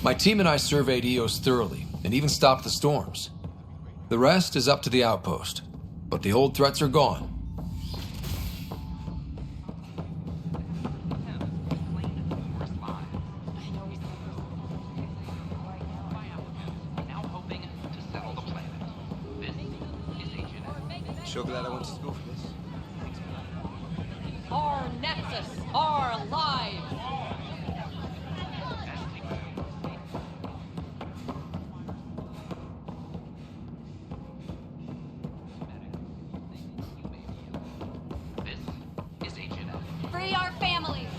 My team and I surveyed EOS thoroughly, and even stopped the storms. The rest is up to the outpost, but the old threats are gone. Sure glad I went to school for this. Our Nexus, our lives! This is HNF. Free our families!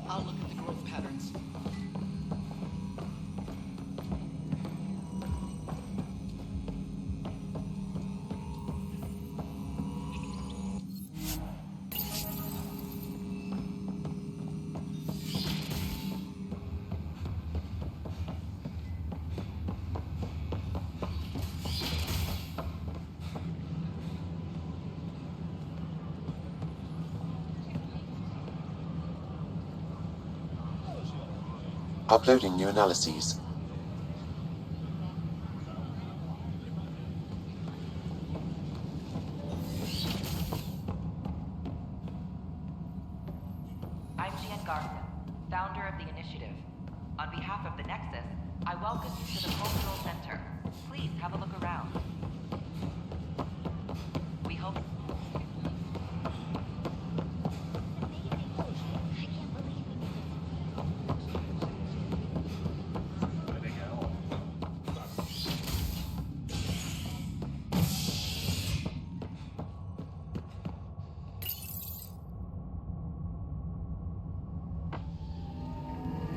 I'll look at the growth patterns. Uploading new analyses. I'm Jan Garson, founder of the initiative. On behalf of the Nexus, I welcome you to the Cultural Center. Please have a look around. We hope...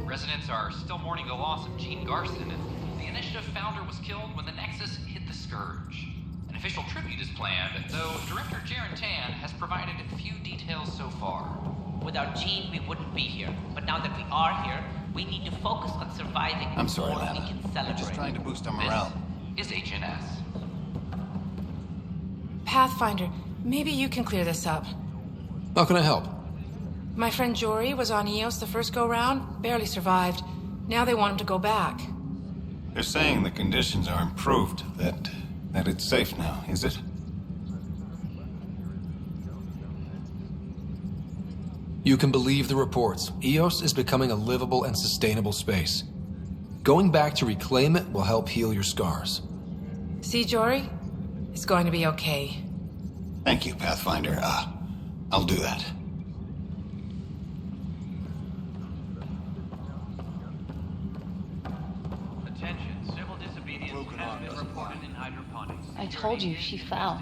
Residents are still mourning the loss of Gene Garson, and the initiative founder was killed when the Nexus hit the Scourge. An official tribute is planned, though Director Jaren Tan has provided few details so far. Without Gene, we wouldn't be here. But now that we are here, we need to focus on surviving I'm sorry, before we Lana. can I'm celebrate. just trying to boost our morale. This is HNS. Pathfinder, maybe you can clear this up. How can I help? My friend Jory was on EOS the first go-round, barely survived. Now they want him to go back. They're saying the conditions are improved, that it's safe now, is it? You can believe the reports. EOS is becoming a livable and sustainable space. Going back to reclaim it will help heal your scars. See, Jory? It's going to be okay. Thank you, Pathfinder. I'll do that. Attention, civil disobedience has been reported in hydroponics. I told you, she fell.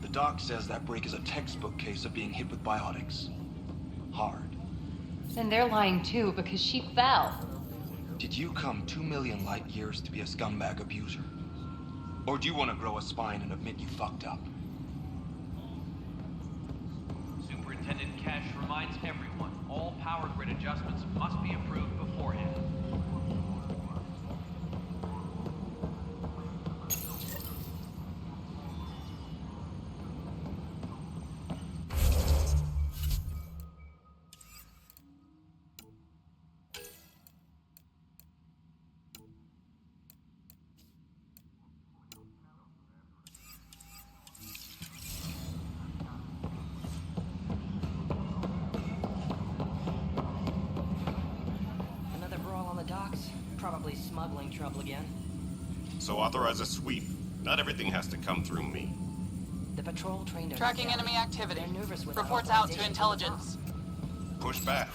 The doc says that break is a textbook case of being hit with biotics. Hard. And they're lying too, because she fell. Did you come 2 million light years to be a scumbag abuser? Or do you want to grow a spine and admit you fucked up? Superintendent Cash reminds everyone all power grid adjustments must be approved beforehand. Another brawl on the docks. Probably smuggling trouble again. So authorize a sweep. Not everything has to come through me. The patrol trained us. Tracking enemy activity. They're nervous without Reports out to authorization intelligence. Push back.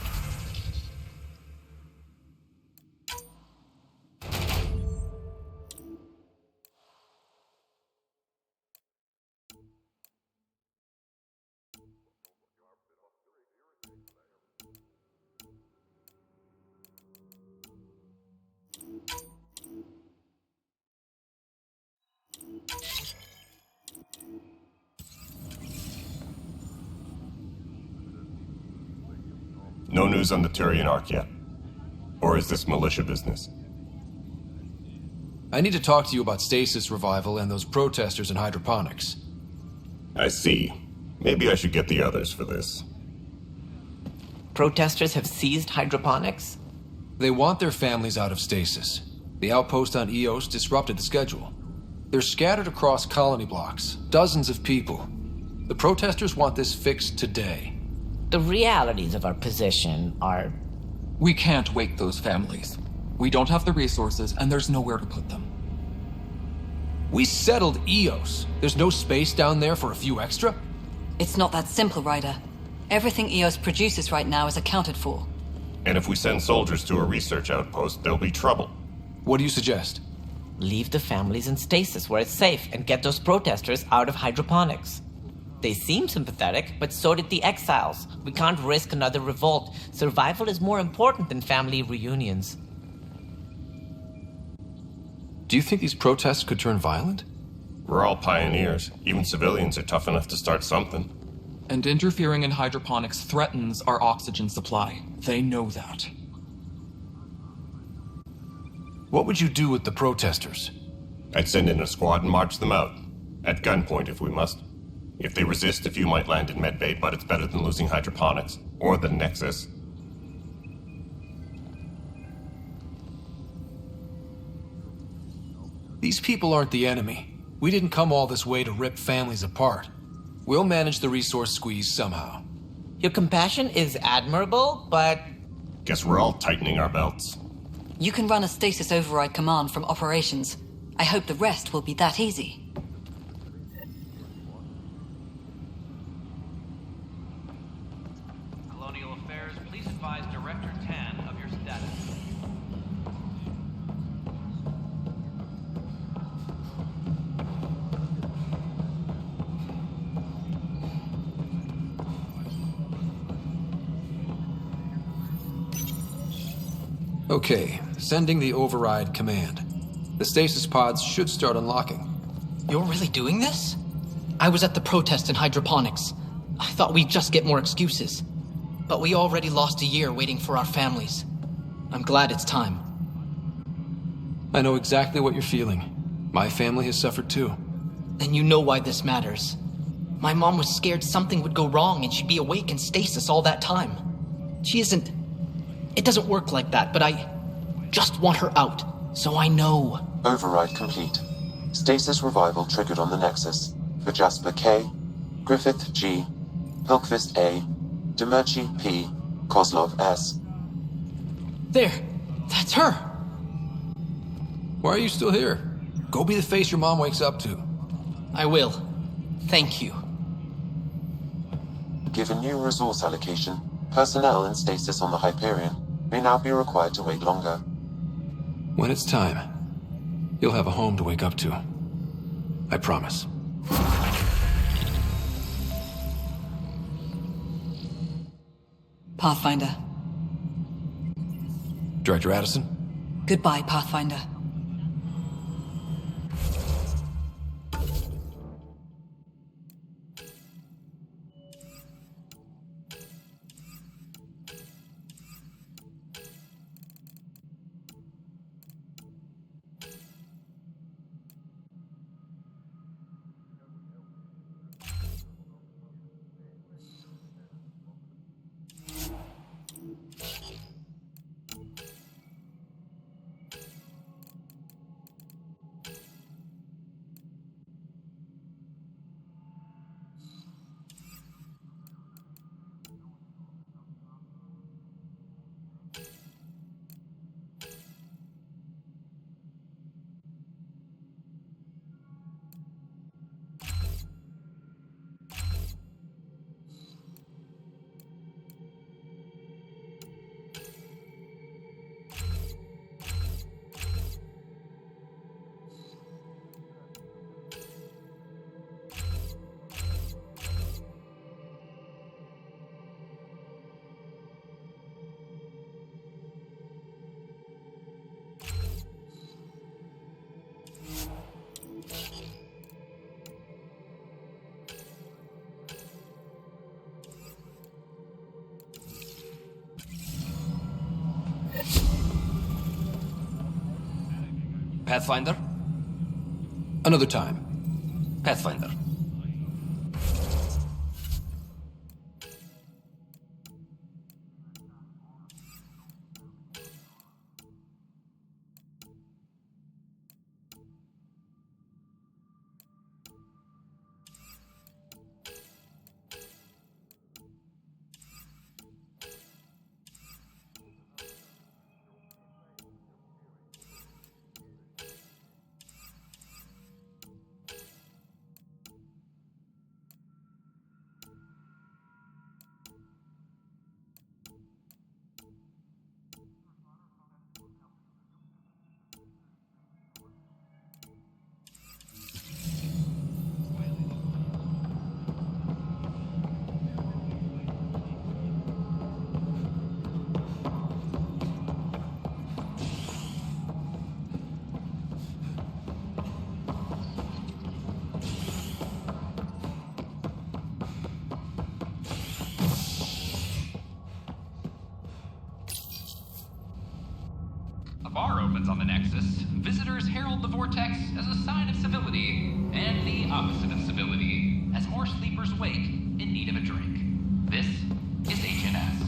No news on the Turian Ark yet? Or is this militia business? I need to talk to you about stasis revival and those protesters in hydroponics. I see. Maybe I should get the others for this. Protesters have seized hydroponics? They want their families out of stasis. The outpost on Eos disrupted the schedule. They're scattered across colony blocks, dozens of people. The protesters want this fixed today. The realities of our position are... We can't wake those families. We don't have the resources, and there's nowhere to put them. We settled Eos. There's no space down there for a few extra? It's not that simple, Ryder. Everything Eos produces right now is accounted for. And if we send soldiers to a research outpost, there'll be trouble. What do you suggest? Leave the families in stasis where it's safe and get those protesters out of hydroponics. They seem sympathetic, but so did the exiles. We can't risk another revolt. Survival is more important than family reunions. Do you think these protests could turn violent? We're all pioneers. Even civilians are tough enough to start something. And interfering in hydroponics threatens our oxygen supply. They know that. What would you do with the protesters? I'd send in a squad and march them out. At gunpoint if we must. If they resist, a few might land in medbay, but it's better than losing hydroponics. Or the Nexus. These people aren't the enemy. We didn't come all this way to rip families apart. We'll manage the resource squeeze somehow. Your compassion is admirable, but... Guess we're all tightening our belts. You can run a stasis override command from operations. I hope the rest will be that easy. Colonial Affairs, please advise Director Tan of your status. Okay, sending the override command. The stasis pods should start unlocking. You're really doing this? I was at the protest in hydroponics. I thought we'd just get more excuses. But we already lost a year waiting for our families. I'm glad it's time. I know exactly what you're feeling. My family has suffered too. And you know why this matters. My mom was scared something would go wrong and she'd be awake in stasis all that time. She isn't... It doesn't work like that, but I just want her out, so I know. Override complete. Stasis revival triggered on the Nexus. For Jasper K, Griffith G, Pilkvist A, Demerchi P, Kozlov S. There! That's her! Why are you still here? Go be the face your mom wakes up to. I will. Thank you. Given new resource allocation, personnel in stasis on the Hyperion may now be required to wait longer. When it's time, you'll have a home to wake up to. I promise. Pathfinder. Director Addison? Goodbye, Pathfinder. Pathfinder? Another time. Pathfinder. A bar opens on the Nexus. Visitors herald the vortex as a sign of civility, and the opposite of civility, as more sleepers wake in need of a drink. This is HNS.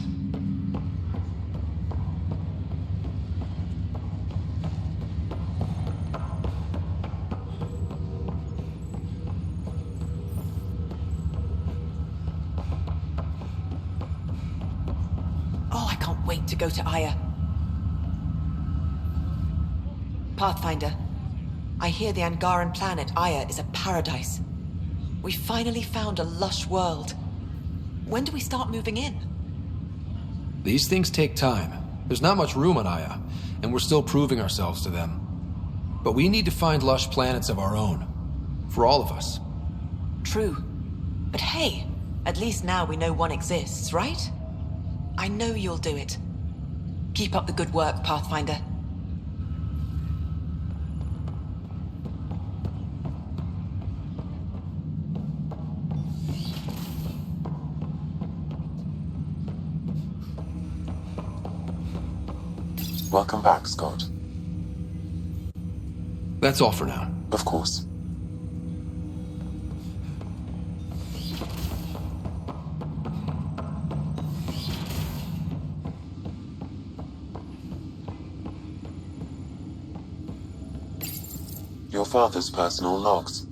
Oh, I can't wait to go to Aya. Pathfinder, I hear the Angaran planet Aya is a paradise. We finally found a lush world. When do we start moving in? These things take time. There's not much room on Aya, and we're still proving ourselves to them. But we need to find lush planets of our own. For all of us. True. But hey, at least now we know one exists, right? I know you'll do it. Keep up the good work, Pathfinder. Welcome back, Scott. That's all for now. Of course. Your father's personal logs.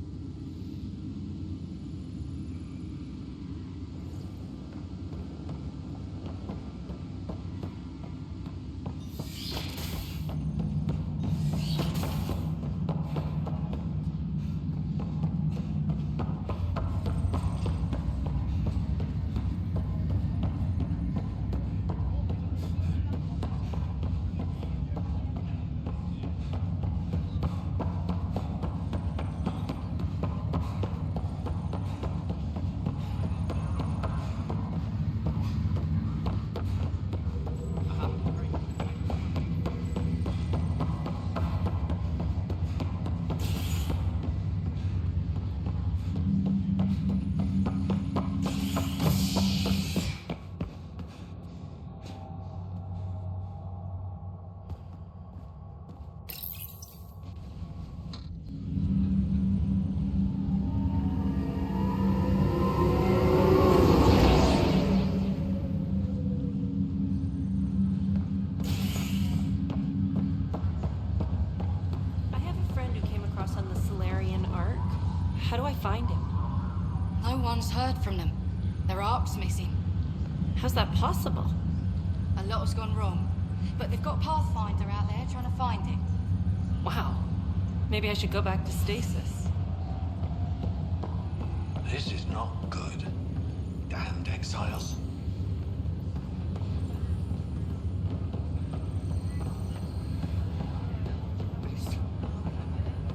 How do I find him? No one's heard from them. Their ark's missing. How's that possible? A lot has gone wrong, but they've got Pathfinder out there trying to find it. Wow. Maybe I should go back to stasis. This is not good. Damned exiles.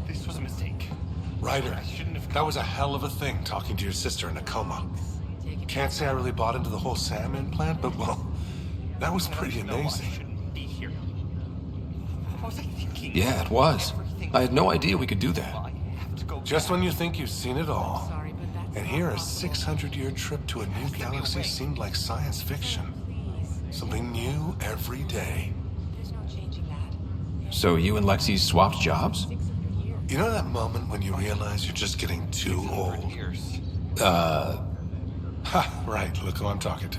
This was a mistake. Ryder, that was a hell of a thing, talking to your sister in a coma. Can't say I really bought into the whole Sam implant, but well, that was pretty amazing. Yeah, it was. I had no idea we could do that. Just when you think you've seen it all. And here, a 600-year trip to a new galaxy seemed like science fiction. Something new every day. There's no changing that. So you and Lexi swapped jobs? You know that moment when you realize you're just getting too old? Ha, right, look who I'm talking to.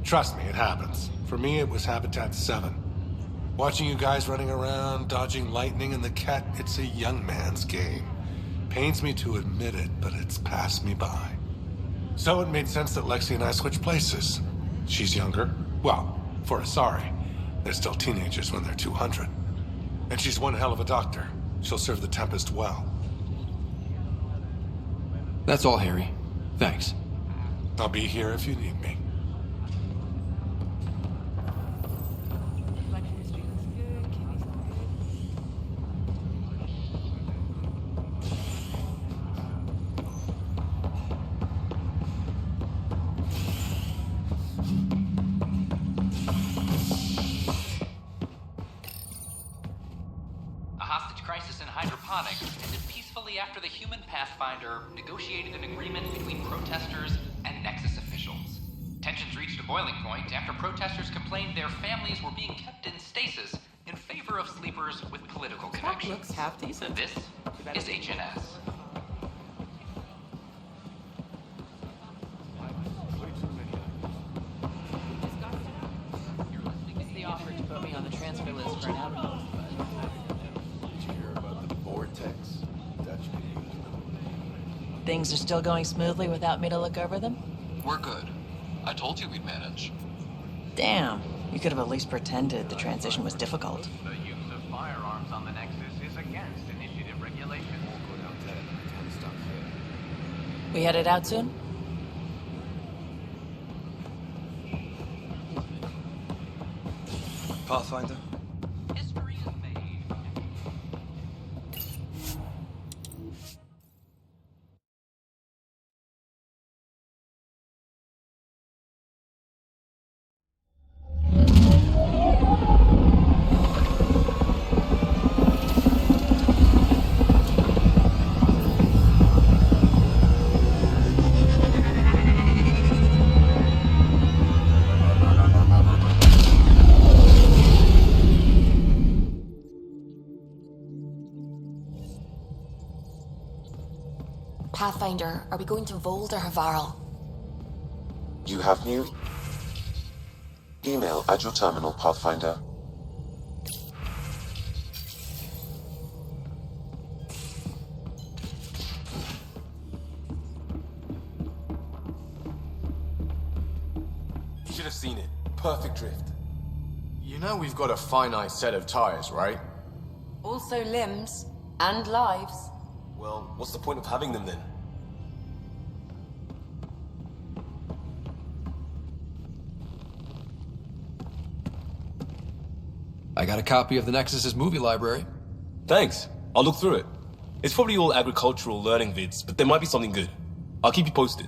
Trust me, it happens. For me, it was Habitat 7. Watching you guys running around, dodging lightning and the cat, it's a young man's game. Pains me to admit it, but it's passed me by. So it made sense that Lexi and I switched places. She's younger. Well, for Asari. They're still teenagers when they're 200. And she's one hell of a doctor. She'll serve the Tempest well. That's all, Harry. Thanks. I'll be here if you need me. A hostage crisis in hydroponics ended peacefully after the human Pathfinder negotiated an agreement between protesters and Nexus officials. Tensions reached a boiling point after protesters complained their families were being kept in stasis in favor of sleepers with political connections. Looks half decent. This is HNS. The offer to put me on the transfer list for an outpost. Did you hear about the vortex? Dutch could use them. Things are still going smoothly without me to look over them? We're good. I told you we'd manage. Damn. You could have at least pretended the transition was difficult. The use of firearms on the Nexus is against initiative regulation. We headed out soon? Pathfinder? History is made. Pathfinder, are we going to Vold or Havarl? You have new email at your terminal, Pathfinder. You should have seen it. Perfect drift. You know we've got a finite set of tires, right? Also limbs and lives. Well, what's the point of having them then? I got a copy of the Nexus's movie library. Thanks. I'll look through it. It's probably all agricultural learning vids, but there might be something good. I'll keep you posted.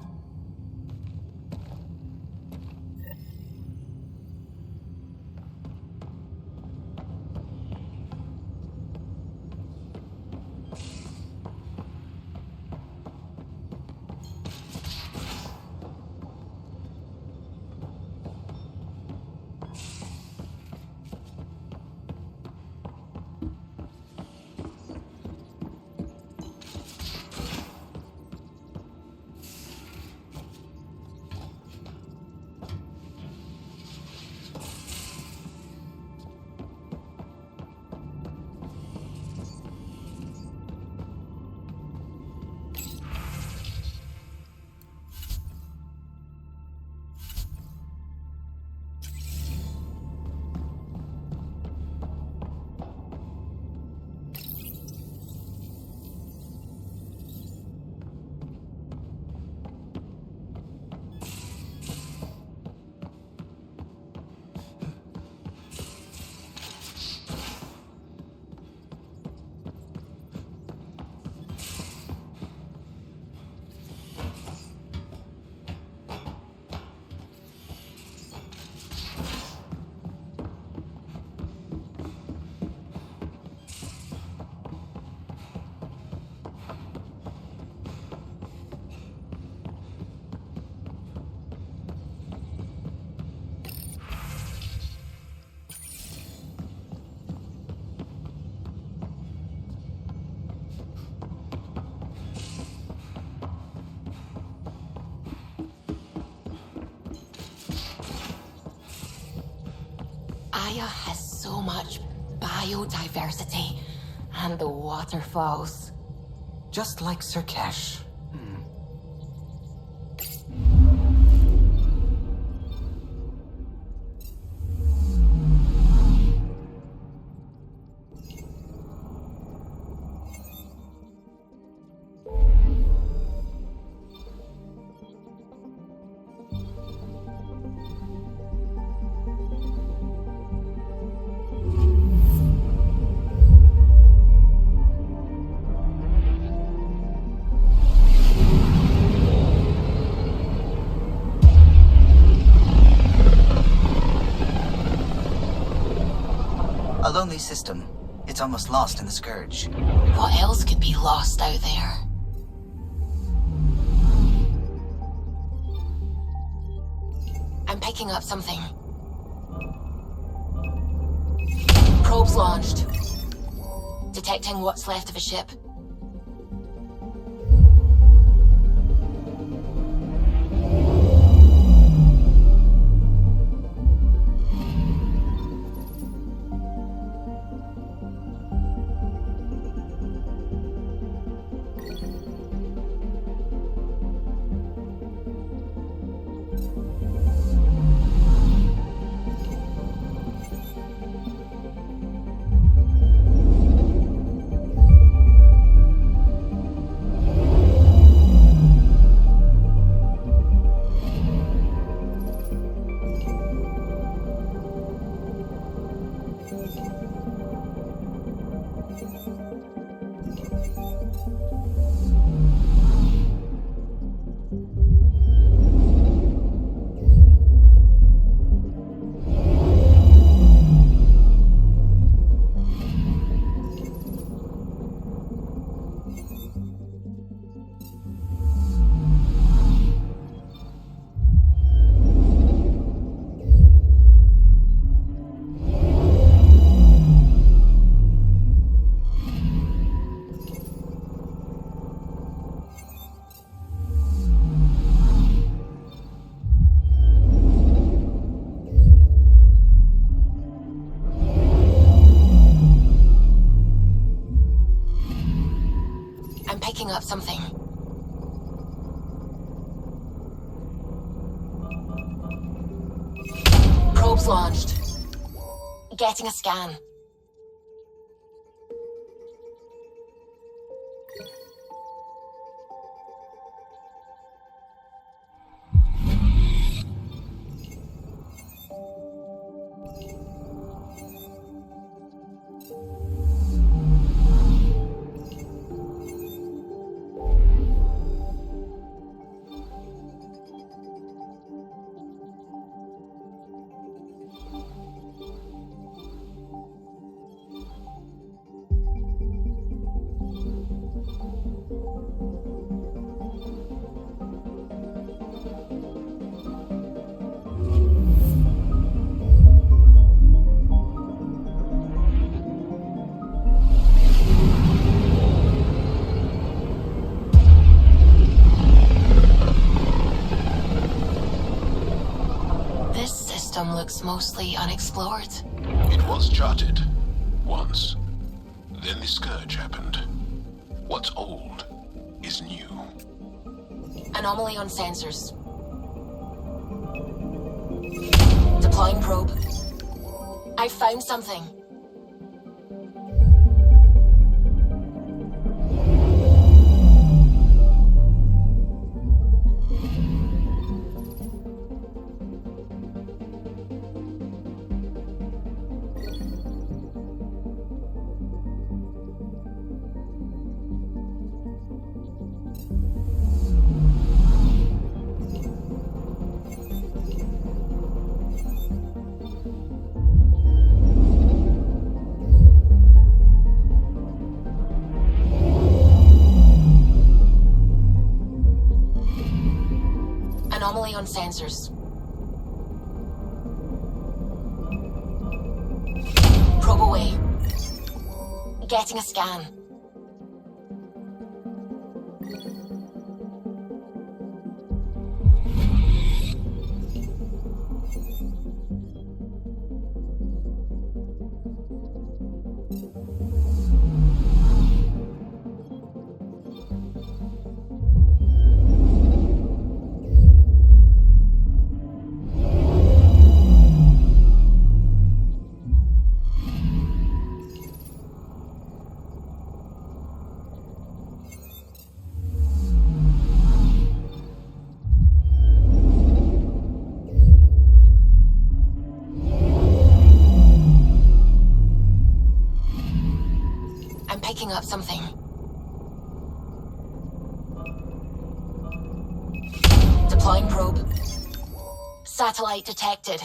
Gaia has so much biodiversity and the waterfalls. Just like Sirkesh. A lonely system. It's almost lost in the Scourge. What else could be lost out there? I'm picking up something. Probes launched. Detecting what's left of a ship. Picking up something. Probes launched. Getting a scan. Looks mostly unexplored. It was charted. Once. Then the Scourge happened. What's old is new. Anomaly on sensors. Deploying probe. I found something. Anomaly on sensors. Probe away. Getting a scan. picking up something. Deploying probe. Satellite detected.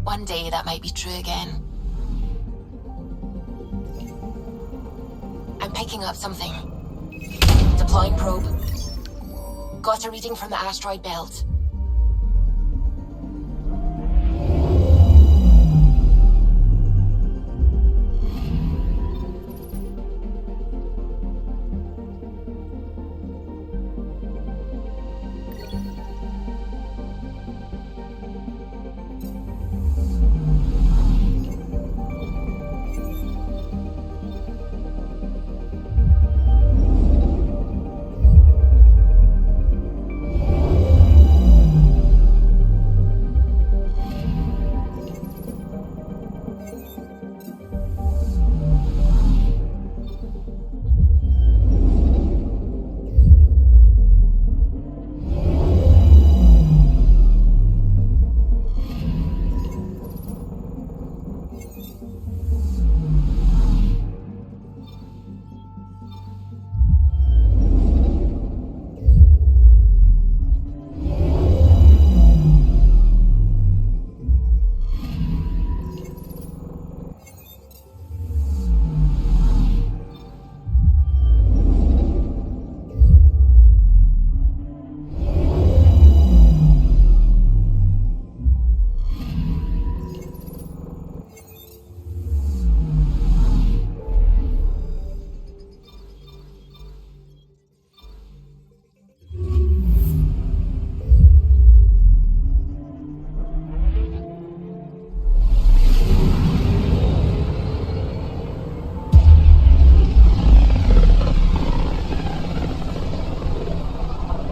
One day that might be true again. I'm picking up something. Deploying probe. Got a reading from the asteroid belt.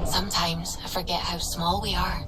Sometimes I forget how small we are.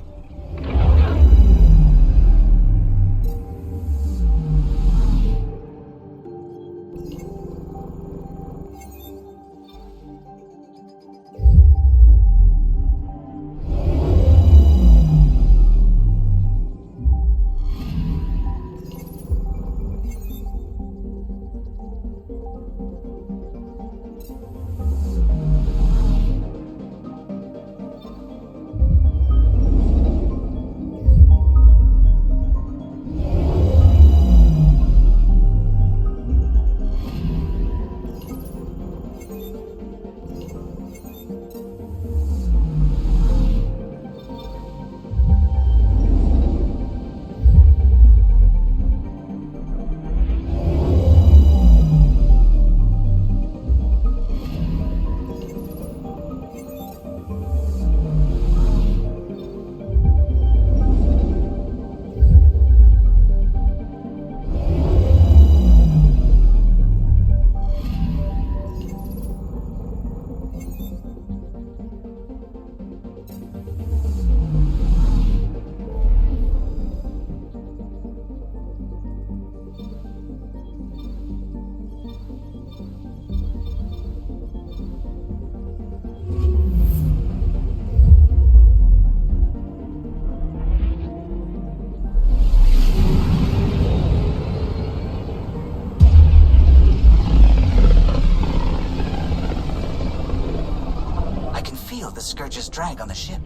The Scourge's drag on the ship.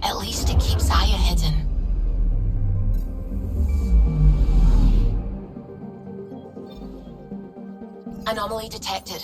At least it keeps Aya hidden. Anomaly detected.